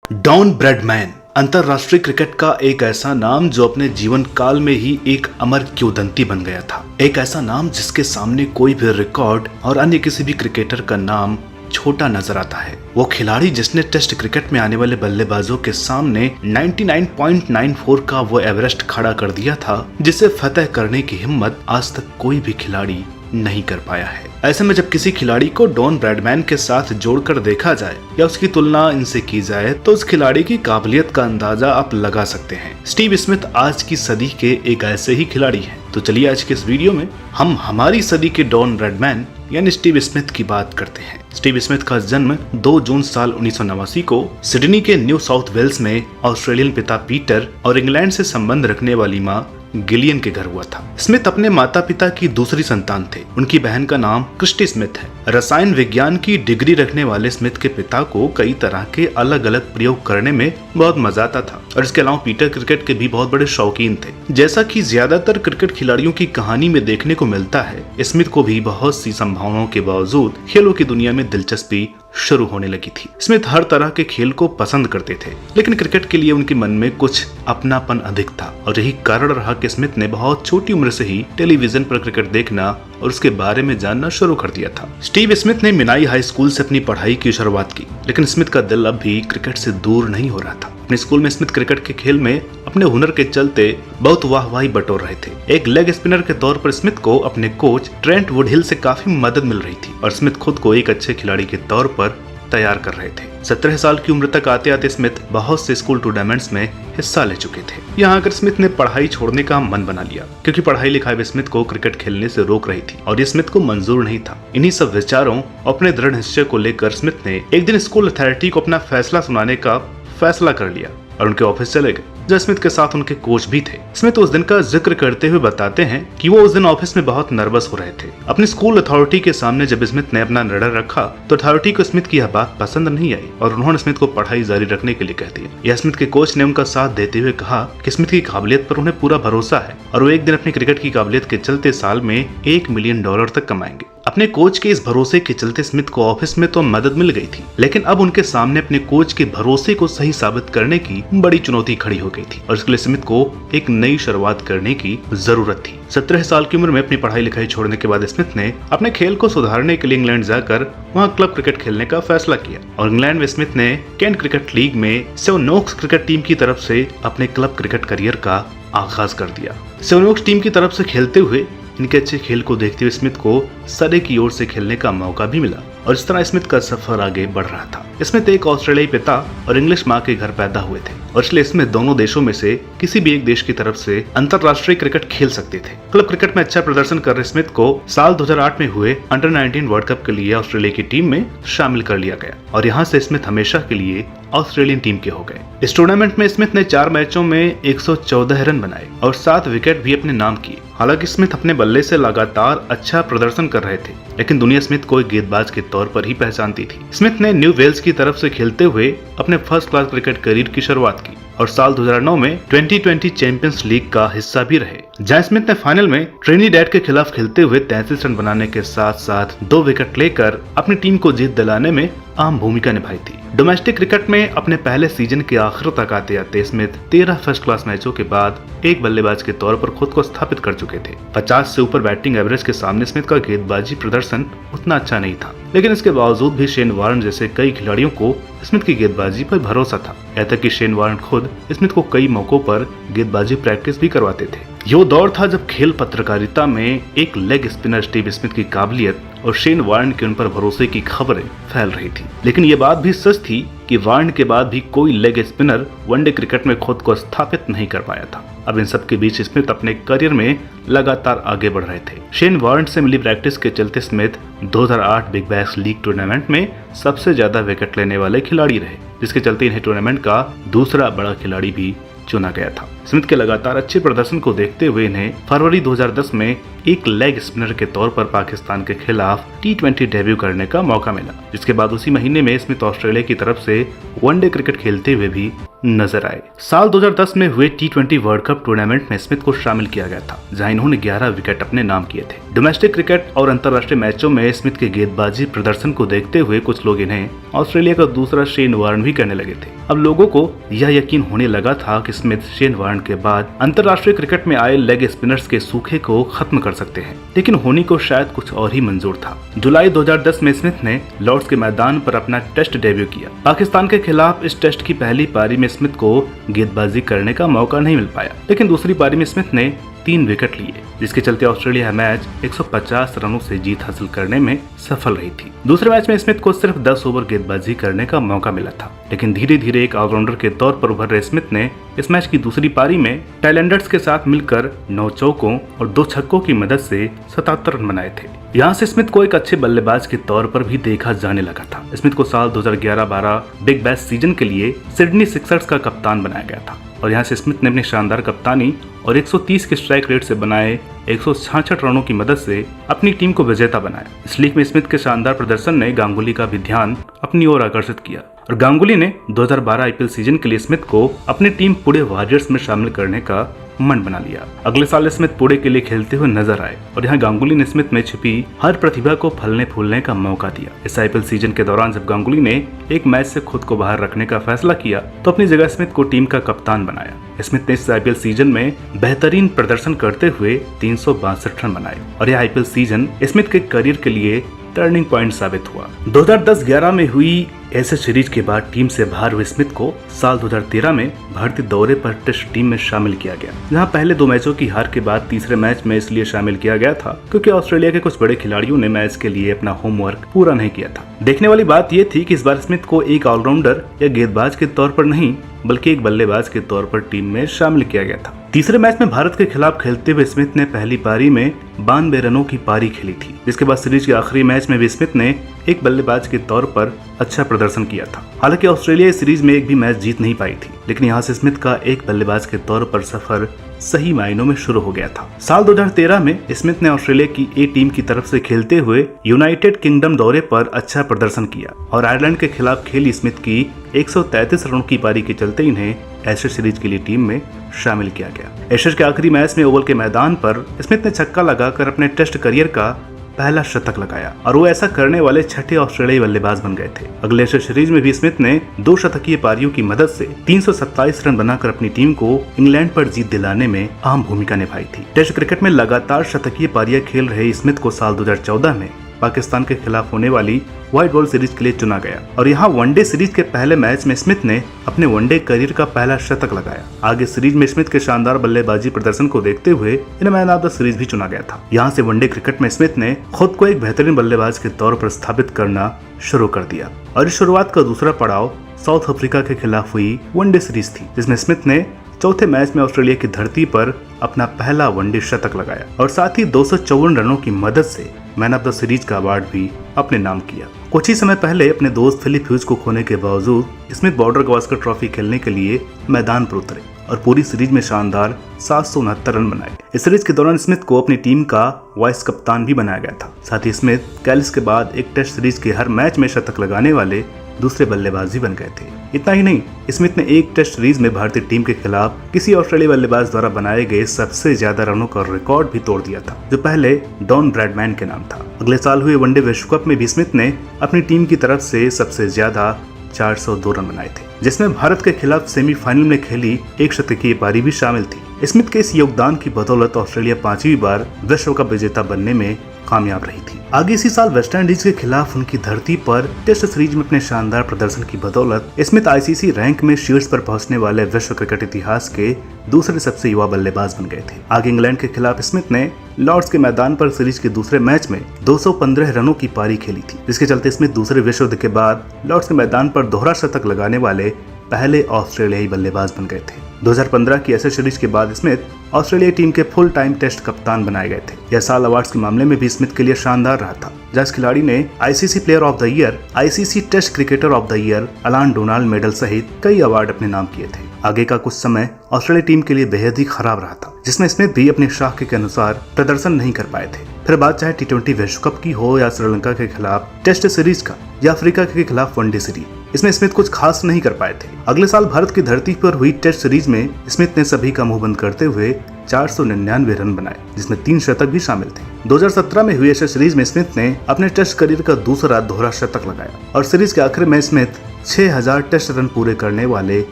Don Bradman अंतरराष्ट्रीय cricket का एक ऐसा नाम जो अपने जीवन काल में ही एक अमर किंवदंती बन गया था। एक ऐसा नाम जिसके सामने कोई भी रिकॉर्ड और अन्य किसी भी क्रिकेटर का नाम छोटा नजर आता है। वो खिलाड़ी जिसने टेस्ट क्रिकेट में आने वाले बल्लेबाजों के सामने 99.94 का वो एवरेस्ट खड़ा कर दिया था, जिसे फतह करने की हिम्मत आज तक कोई भी खिलाड़ी नहीं कर पाया है। ऐसे में जब किसी खिलाड़ी को डॉन ब्रैडमैन के साथ जोड़कर देखा जाए या उसकी तुलना इनसे की जाए तो उस खिलाड़ी की काबिलियत का अंदाजा आप लगा सकते हैं। स्टीव स्मिथ आज की सदी के एक ऐसे ही खिलाड़ी हैं। तो चलिए आज के इस वीडियो में हम हमारी सदी के डॉन ब्रैडमैन यानी स्टीव स्मिथ की बात करते हैं। स्टीव स्मिथ का जन्म 2 जून साल 1989 को सिडनी के न्यू साउथ वेल्स में ऑस्ट्रेलियन पिता पीटर और इंग्लैंड से संबंध रखने वाली मां गिलियन के घर हुआ था। स्मिथ अपने माता पिता की दूसरी संतान थे। उनकी बहन का नाम क्रिस्टी स्मिथ है। रसायन विज्ञान की डिग्री रखने वाले स्मिथ के पिता को कई तरह के अलग अलग प्रयोग करने में बहुत मजा आता था और इसके अलावा पीटर क्रिकेट के भी बहुत बड़े शौकीन थे। जैसा कि ज्यादातर क्रिकेट खिलाड़ियों की कहानी में देखने को मिलता है, स्मिथ को भी बहुत सी संभावनाओं के बावजूद खेलों की दुनिया में दिलचस्पी शुरू होने लगी थी। स्मिथ हर तरह के खेल को पसंद करते थे, लेकिन क्रिकेट के लिए उनके मन में कुछ अपनापन अधिक था और यही कारण रहा कि स्मिथ ने बहुत छोटी उम्र से ही टेलीविजन पर क्रिकेट देखना और उसके बारे में जानना शुरू कर दिया था। स्टीव स्मिथ ने मिनाई हाई स्कूल से अपनी पढ़ाई की शुरुआत की, लेकिन स्मिथ का दिल अब भी क्रिकेट से दूर नहीं हो रहा था। अपने स्कूल में स्मिथ क्रिकेट के खेल में अपने हुनर के चलते बहुत वाहवाही बटोर रहे थे। एक लेग स्पिनर के तौर पर स्मिथ को अपने कोच ट्रेंट वुडहिल से काफी मदद मिल रही थी और स्मिथ खुद को एक अच्छे खिलाड़ी के तौर पर तैयार कर रहे थे। 17 साल की उम्र तक आते आते स्मिथ बहुत से स्कूल टूर्नामेंट्स में हिस्सा ले चुके थे। यहाँ आकर स्मिथ ने पढ़ाई छोड़ने का मन बना लिया, क्योंकि पढ़ाई लिखाई भी स्मिथ को क्रिकेट खेलने से रोक रही थी और ये स्मिथ को मंजूर नहीं था। इन्हीं सब विचारों अपने दृढ़ निश्चय को लेकर स्मिथ ने एक दिन स्कूल अथॉरिटी को अपना फैसला सुनाने का फैसला कर लिया और उनके ऑफिस चले गए, जो स्मिथ के साथ उनके कोच भी थे। स्मिथ उस दिन का जिक्र करते हुए बताते हैं कि वो उस दिन ऑफिस में बहुत नर्वस हो रहे थे। अपनी स्कूल अथॉरिटी के सामने जब स्मिथ ने अपना निर्णय रखा तो अथॉरिटी को स्मिथ की यह बात पसंद नहीं आई और उन्होंने स्मिथ को पढ़ाई जारी रखने के लिए कह दिया। यह स्मिथ के कोच ने उनका साथ देते हुए कहा कि स्मिथ की काबिलियत पर उन्हें पूरा भरोसा है और वो एक दिन अपनी क्रिकेट की काबिलियत के चलते साल में $1 मिलियन तक कमाएंगे। अपने कोच के इस भरोसे के चलते स्मिथ को ऑफिस में तो मदद मिल गई थी, लेकिन अब उनके सामने अपने कोच के भरोसे को सही साबित करने की बड़ी चुनौती खड़ी हो गई थी और इसके लिए स्मिथ को एक नई शुरुआत करने की जरूरत थी। 17 साल की उम्र में अपनी पढ़ाई लिखाई छोड़ने के बाद स्मिथ ने अपने खेल को सुधारने के लिए इंग्लैंड जाकर वहां क्लब क्रिकेट खेलने का फैसला किया और इंग्लैंड में स्मिथ ने केंट क्रिकेट लीग में सेवनोक्स क्रिकेट टीम की तरफ से अपने क्लब क्रिकेट करियर का आगाज कर दिया। सेवनोक्स टीम की तरफ से खेलते हुए इनके अच्छे खेल को देखते हुए स्मिथ को सरे की ओर से खेलने का मौका भी मिला और इस तरह स्मिथ का सफर आगे बढ़ रहा था। स्मिथ एक ऑस्ट्रेलियाई पिता और इंग्लिश मां के घर पैदा हुए थे और इसलिए स्मिथ दोनों देशों में से किसी भी एक देश की तरफ से अंतरराष्ट्रीय क्रिकेट खेल सकते थे। क्लब क्रिकेट में अच्छा प्रदर्शन कर रहे स्मिथ को साल 2008 में हुए अंडर 19 वर्ल्ड कप के लिए ऑस्ट्रेलिया की टीम में शामिल कर लिया गया और यहाँ से स्मिथ हमेशा के लिए ऑस्ट्रेलियन टीम के हो गए। इस टूर्नामेंट में स्मिथ ने 4 मैचों में 114 रन बनाए और 7 विकेट भी अपने नाम किए। हालांकि स्मिथ अपने बल्ले से लगातार अच्छा प्रदर्शन कर रहे थे, लेकिन दुनिया स्मिथ को एक गेंदबाज के तौर पर ही पहचानती थी। स्मिथ ने न्यू वेल्स की तरफ से खेलते हुए अपने फर्स्ट क्लास क्रिकेट करियर की शुरुआत की और साल 2009 में 2020 चैंपियंस लीग का हिस्सा भी रहे, जहां स्मिथ ने फाइनल में ट्रिनिडैड के खिलाफ खेलते हुए 33 रन बनाने के साथ साथ 2 विकेट लेकर अपनी टीम को जीत दिलाने में अहम भूमिका निभाई थी। डोमेस्टिक क्रिकेट में अपने पहले सीजन के आखिर तक आते आते स्मिथ 13 फर्स्ट क्लास मैचों के बाद एक बल्लेबाज के तौर पर खुद को स्थापित कर चुके थे। 50 से ऊपर बैटिंग एवरेज के सामने स्मिथ का गेंदबाजी प्रदर्शन उतना अच्छा नहीं था, लेकिन इसके बावजूद भी शेन वार्न जैसे कई खिलाड़ियों को स्मिथ की गेंदबाजी पर भरोसा था। यहाँ तक कि शेन वार्न खुद स्मिथ को कई मौकों पर गेंदबाजी प्रैक्टिस भी करवाते थे। यो दौर था जब खेल पत्रकारिता में एक लेग स्पिनर स्टीव स्मिथ की काबिलियत और शेन वार्न के उन पर भरोसे की खबरें फैल रही थी, लेकिन ये बात भी सच थी कि वार्न के बाद भी कोई लेग स्पिनर वनडे क्रिकेट में खुद को स्थापित नहीं कर पाया था। अब इन सब के बीच स्मिथ अपने करियर में लगातार आगे बढ़ रहे थे। शेन वार्न से मिली प्रैक्टिस के चलते Smith 2008 big bash league tournament में सबसे ज्यादा विकेट लेने वाले खिलाड़ी रहे, जिसके चलते इन्हें टूर्नामेंट का दूसरा बड़ा खिलाड़ी भी चुना गया था। स्मिथ के लगातार अच्छे प्रदर्शन को देखते हुए इन्हें फरवरी 2010 में एक लेग स्पिनर के तौर पर पाकिस्तान के खिलाफ T20 डेब्यू करने का मौका मिला, जिसके बाद उसी महीने में स्मिथ ऑस्ट्रेलिया की तरफ से वनडे क्रिकेट खेलते हुए भी नजर आए। साल 2010 में हुए T20 वर्ल्ड कप टूर्नामेंट में स्मिथ को शामिल किया गया था, जहां इन्होंने 11 विकेट अपने नाम किए थे। डोमेस्टिक क्रिकेट और अंतर्राष्ट्रीय मैचों में स्मिथ के गेंदबाजी प्रदर्शन को देखते हुए कुछ लोग इन्हें ऑस्ट्रेलिया का दूसरा शेन वार्न भी कहने लगे थे। अब लोगों को यह यकीन होने लगा था कि स्मिथ शेन वार्न के बाद अंतर्राष्ट्रीय क्रिकेट में आए लेग स्पिनर्स के सूखे को खत्म कर सकते हैं, लेकिन होनी को शायद कुछ और ही मंजूर था। जुलाई 2010 में स्मिथ ने लॉर्ड्स के मैदान पर अपना टेस्ट डेब्यू किया। पाकिस्तान के खिलाफ इस टेस्ट की पहली पारी में स्मिथ को गेंदबाजी करने का मौका नहीं मिल पाया, लेकिन दूसरी पारी में स्मिथ ने 3 विकेट लिए, जिसके चलते ऑस्ट्रेलिया मैच 150 रनों से जीत हासिल करने में सफल रही थी। दूसरे मैच में स्मिथ को सिर्फ 10 ओवर गेंदबाजी करने का मौका मिला था, लेकिन धीरे धीरे एक ऑलराउंडर के तौर पर उभर रहे स्मिथ ने इस मैच की दूसरी पारी में टाइलैंडर्स के साथ मिलकर 9 चौकों और 2 छक्कों की मदद से 77 रन बनाए थे। यहाँ से स्मिथ को एक अच्छे बल्लेबाज के तौर पर भी देखा जाने लगा था। स्मिथ को साल 2011-12 बिग बैश सीजन के लिए सिडनी सिक्सर्स का कप्तान बनाया गया था, और यहाँ से स्मिथ ने अपनी शानदार कप्तानी और 130 के स्ट्राइक रेट से बनाए 166 रनों की मदद से अपनी टीम को विजेता बनाया। इस लीग में स्मिथ के शानदार प्रदर्शन ने गांगुली का भी ध्यान अपनी ओर आकर्षित किया, और गांगुली ने 2012 आईपीएल सीजन के लिए स्मिथ को अपनी टीम पुणे वॉरियर्स में शामिल करने का मन बना लिया। अगले साल स्मिथ पुणे के लिए खेलते हुए नजर आए, और यहाँ गांगुली ने स्मिथ में छिपी हर प्रतिभा को फलने फूलने का मौका दिया। इस आईपीएल सीजन के दौरान जब गांगुली ने एक मैच से खुद को बाहर रखने का फैसला किया, तो अपनी जगह स्मिथ को टीम का कप्तान बनाया। स्मिथ ने इस आईपीएल सीजन में बेहतरीन प्रदर्शन करते हुए 362 रन बनाए, और यह आईपीएल सीजन स्मिथ के करियर के लिए टर्निंग पॉइंट साबित हुआ। 2010-11 में हुई एशेज सीरीज के बाद टीम से बाहर हुए स्मिथ को साल 2013 में भारतीय दौरे पर टेस्ट टीम में शामिल किया गया, जहां पहले 2 मैचों की हार के बाद तीसरे मैच में इसलिए शामिल किया गया था क्योंकि ऑस्ट्रेलिया के कुछ बड़े खिलाड़ियों ने मैच के लिए अपना होमवर्क पूरा नहीं किया था। देखने वाली बात यह थी कि इस बार स्मिथ को एक ऑलराउंडर या गेंदबाज के तौर पर नहीं, बल्कि एक बल्लेबाज के तौर पर टीम में शामिल किया गया था। तीसरे मैच में भारत के खिलाफ खेलते हुए स्मिथ ने पहली पारी में 92 रनों की पारी खेली थी, जिसके बाद सीरीज के आखिरी मैच में भी स्मिथ ने एक बल्लेबाज के तौर पर अच्छा प्रदर्शन किया था। हालांकि ऑस्ट्रेलिया इस सीरीज में एक भी मैच जीत नहीं पाई थी, लेकिन यहाँ से स्मिथ का एक बल्लेबाज के तौर पर सफर सही मायनों में शुरू हो गया था। साल 2013 में स्मिथ ने ऑस्ट्रेलिया की ए टीम की तरफ से खेलते हुए यूनाइटेड किंगडम दौरे पर अच्छा प्रदर्शन किया, और आयरलैंड के खिलाफ खेली स्मिथ की 133 रनों की पारी के चलते इन्हें एशेज सीरीज के लिए टीम में शामिल किया गया। एशेज के आखिरी मैच में ओवल के मैदान पर स्मिथ ने छक्का लगाकर अपने टेस्ट करियर का पहला शतक लगाया, और वो ऐसा करने वाले छठे ऑस्ट्रेलियाई बल्लेबाज बन गए थे। अगले एशेज सीरीज में भी स्मिथ ने 2 शतकीय पारियों की मदद से 327 रन बनाकर अपनी टीम को इंग्लैंड पर जीत दिलाने में अहम भूमिका निभाई थी। टेस्ट क्रिकेट में लगातार शतकीय पारियां खेल रहे स्मिथ को साल 2014 में पाकिस्तान के खिलाफ होने वाली व्हाइट बॉल सीरीज के लिए चुना गया, और यहाँ वनडे सीरीज के पहले मैच में स्मिथ ने अपने वनडे करियर का पहला शतक लगाया। आगे सीरीज में स्मिथ के शानदार बल्लेबाजी प्रदर्शन को देखते हुए इन्हें मैन ऑफ द सीरीज भी चुना गया था। यहाँ से वनडे क्रिकेट में स्मिथ ने खुद को एक बेहतरीन बल्लेबाज के तौर पर स्थापित करना शुरू कर दिया, और इस शुरुआत का दूसरा पड़ाव साउथ अफ्रीका के खिलाफ हुई वनडे सीरीज थी, जिसमें स्मिथ ने चौथे मैच में ऑस्ट्रेलिया की धरती पर अपना पहला वनडे शतक लगाया, और साथ ही 254 रनों की मदद से मैन ऑफ द सीरीज का अवार्ड भी अपने नाम किया। कुछ ही समय पहले अपने दोस्त फिलिप ह्यूज को खोने के बावजूद स्मिथ बॉर्डर गावस्कर ट्रॉफी खेलने के लिए मैदान पर उतरे, और पूरी सीरीज में शानदार 769 रन बनाए। इस सीरीज के दौरान स्मिथ को अपनी टीम का वाइस कप्तान भी बनाया गया था। साथ ही स्मिथ कैलिस के बाद एक टेस्ट सीरीज के हर मैच में शतक लगाने वाले दूसरे बल्लेबाज भी बन गए थे। इतना ही नहीं, स्मिथ ने एक टेस्ट सीरीज में भारतीय टीम के खिलाफ किसी ऑस्ट्रेलियाई बल्लेबाज द्वारा बनाए गए सबसे ज्यादा रनों का रिकॉर्ड भी तोड़ दिया था, जो पहले डॉन ब्रैडमैन के नाम था। अगले साल हुए वनडे विश्व कप में भी स्मिथ ने अपनी टीम की तरफ से सबसे ज्यादा 402 रन बनाए थे, जिसमें भारत के खिलाफ सेमीफाइनल में खेली एक शतकीय पारी भी शामिल थी। स्मिथ के इस योगदान की बदौलत ऑस्ट्रेलिया 5वीं बार विश्व कप विजेता बनने में कामयाब रही थी। आगे इसी साल वेस्ट इंडीज के खिलाफ उनकी धरती पर टेस्ट सीरीज में अपने शानदार प्रदर्शन की बदौलत स्मिथ आईसीसी रैंक में शीर्ष पर पहुंचने वाले विश्व क्रिकेट इतिहास के दूसरे सबसे युवा बल्लेबाज बन गए थे। आगे इंग्लैंड के खिलाफ स्मिथ ने लॉर्ड्स के मैदान पर सीरीज के दूसरे मैच में 215 रनों की पारी खेली थी, जिसके चलते स्मिथ दूसरे विश्व युद्ध के बाद लॉर्ड्स के मैदान पर दोहरा शतक लगाने वाले पहले ऑस्ट्रेलियाई बल्लेबाज बन गए थे। 2015 की एशेज सीरीज के बाद स्मिथ ऑस्ट्रेलिया टीम के फुल टाइम टेस्ट कप्तान बनाए गए थे। यह साल अवार्ड्स के मामले में भी स्मिथ के लिए शानदार रहा था, जहां इस खिलाड़ी ने ICC player of the year, ICC test cricketer of the year, Allan Donald medal सहित कई अवार्ड अपने नाम किए थे। आगे का कुछ समय ऑस्ट्रेलिया टीम के लिए बेहद ही खराब रहा था, जिसमें स्मिथ भी अपने शाख के अनुसार प्रदर्शन नहीं कर पाए थे। फिर बात चाहे टी20 विश्व कप की हो या श्रीलंका के खिलाफ टेस्ट सीरीज का या अफ्रीका के खिलाफ वनडे सीरीज, इसमें स्मिथ कुछ खास नहीं कर पाए थे। अगले साल भारत की धरती पर हुई टेस्ट सीरीज में स्मिथ ने सभी का मुंह बंद करते हुए 499 रन बनाए, जिसमें 3 शतक भी शामिल थे। 2017 में हुई एशेज सीरीज में स्मिथ ने अपने टेस्ट करियर का दूसरा दोहरा शतक लगाया और सीरीज के आखिर में स्मिथ 6000 टेस्ट रन पूरे करने वाले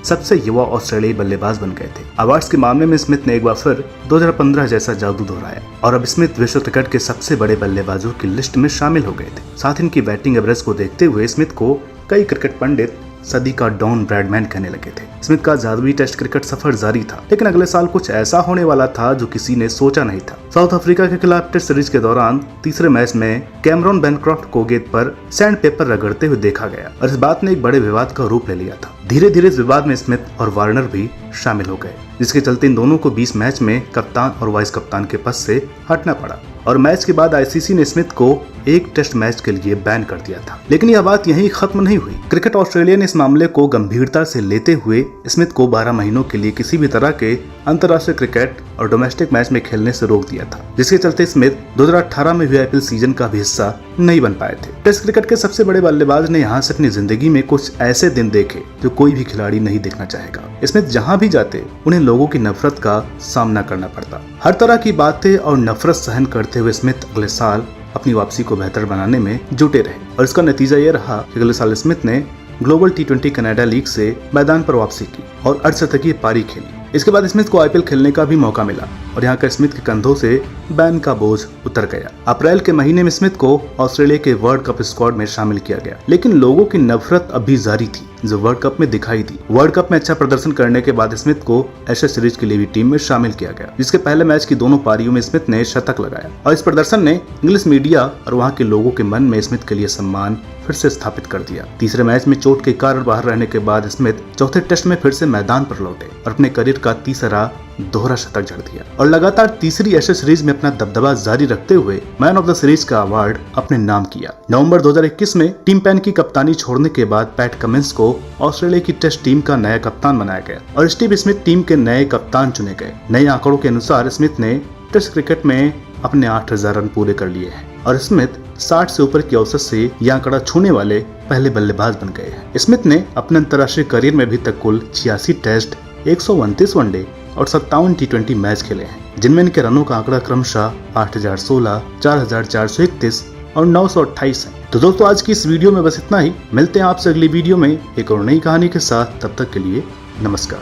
सबसे युवा ऑस्ट्रेलियाई बल्लेबाज बन गए थे। अवार्ड्स के मामले में स्मिथ ने एक बार फिर 2015 जैसा जादू दोहराया और अब स्मिथ विश्व क्रिकेट के सबसे बड़े बल्लेबाजों की लिस्ट में शामिल हो गए थे। साथ ही इनकी बैटिंग एवरेज को देखते हुए स्मिथ को कई क्रिकेट पंडित सदी का डॉन ब्रैडमैन कहने लगे थे। स्मिथ का जादुई टेस्ट क्रिकेट सफर जारी था, लेकिन अगले साल कुछ ऐसा होने वाला था जो किसी ने सोचा नहीं था। साउथ अफ्रीका के खिलाफ टेस्ट सीरीज के दौरान तीसरे मैच में कैमरॉन बैनक्रॉफ्ट को गेंद पर सैंड पेपर रगड़ते हुए देखा गया और इस बात ने एक बड़े विवाद का रूप ले लिया था। धीरे धीरे इस विवाद में स्मिथ और वार्नर भी शामिल हो गए, जिसके चलते इन दोनों को 20 मैच में कप्तान और वाइस कप्तान के पद से हटना पड़ा और मैच के बाद आईसीसी ने स्मिथ को एक टेस्ट मैच के लिए बैन कर दिया था। लेकिन यह बात यहीं खत्म नहीं हुई। क्रिकेट ऑस्ट्रेलिया ने इस मामले को गंभीरता से लेते हुए स्मिथ को 12 महीनों के लिए किसी भी तरह के अंतर्राष्ट्रीय क्रिकेट और डोमेस्टिक मैच में खेलने से रोक दिया था, जिसके चलते स्मिथ 2018 में हुए आईपीएल सीजन का भी हिस्सा नहीं बन पाए थे। टेस्ट क्रिकेट के सबसे बड़े बल्लेबाज ने यहाँ से अपनी जिंदगी में कुछ ऐसे दिन देखे जो कोई भी खिलाड़ी नहीं देखना चाहेगा। स्मिथ जहाँ भी जाते उन्हें लोगों की नफरत का सामना करना पड़ता। हर तरह की बातें और नफरत सहन करते हुए स्मिथ अगले साल अपनी वापसी को बेहतर बनाने में जुटे रहे और इसका नतीजा ये रहा कि अगले साल स्मिथ ने ग्लोबल T20 कनाडा लीग से मैदान पर वापसी की और अर्धशतकीय पारी खेली। इसके बाद स्मिथ को आईपीएल खेलने का भी मौका मिला और यहाँ का स्मिथ के कंधों से बैन का बोझ उतर गया। अप्रैल के महीने में स्मिथ को ऑस्ट्रेलिया के वर्ल्ड कप स्क्वाड में शामिल किया गया, लेकिन लोगों की नफरत अभी जारी थी जो वर्ल्ड कप में दिखाई दी। वर्ल्ड कप में अच्छा प्रदर्शन करने के बाद स्मिथ को एशेज सीरीज के लिए भी टीम में शामिल किया गया, जिसके पहले मैच की दोनों पारियों में स्मिथ ने शतक लगाया और इस प्रदर्शन ने इंग्लिश मीडिया और वहाँ के लोगों के मन में स्मिथ के लिए सम्मान फिर से स्थापित कर दिया। तीसरे मैच में चोट के कारण बाहर रहने के बाद स्मिथ चौथे टेस्ट में फिर से मैदान पर लौटे और अपने करियर का तीसरा दोहरा शतक जड़ दिया और लगातार तीसरी एशेज सीरीज में अपना दबदबा जारी रखते हुए मैन ऑफ द सीरीज का अवार्ड अपने नाम किया। नवंबर 2021 में टिम पेन की कप्तानी छोड़ने के बाद पैट कमिंस को ऑस्ट्रेलिया की टेस्ट टीम का नया कप्तान बनाया गया और स्टीव स्मिथ टीम के नए कप्तान चुने गए। नए आंकड़ों के अनुसार स्मिथ ने टेस्ट क्रिकेट में अपने 8000 रन पूरे कर लिए हैं और स्मिथ 60 से ऊपर की औसत से यह आंकड़ा छूने वाले पहले बल्लेबाज बन गए हैं। स्मिथ ने अपने अंतर्राष्ट्रीय करियर में अभी तक कुल 86 टेस्ट, 129 वनडे और 57 T20 मैच खेले हैं, जिनमें इनके रनों का आंकड़ा क्रमशः 8016, 4431 और 928 है। तो दोस्तों आज की इस वीडियो में बस इतना ही। मिलते हैं आपसे अगली वीडियो में एक और नई कहानी के साथ। तब तक के लिए नमस्कार।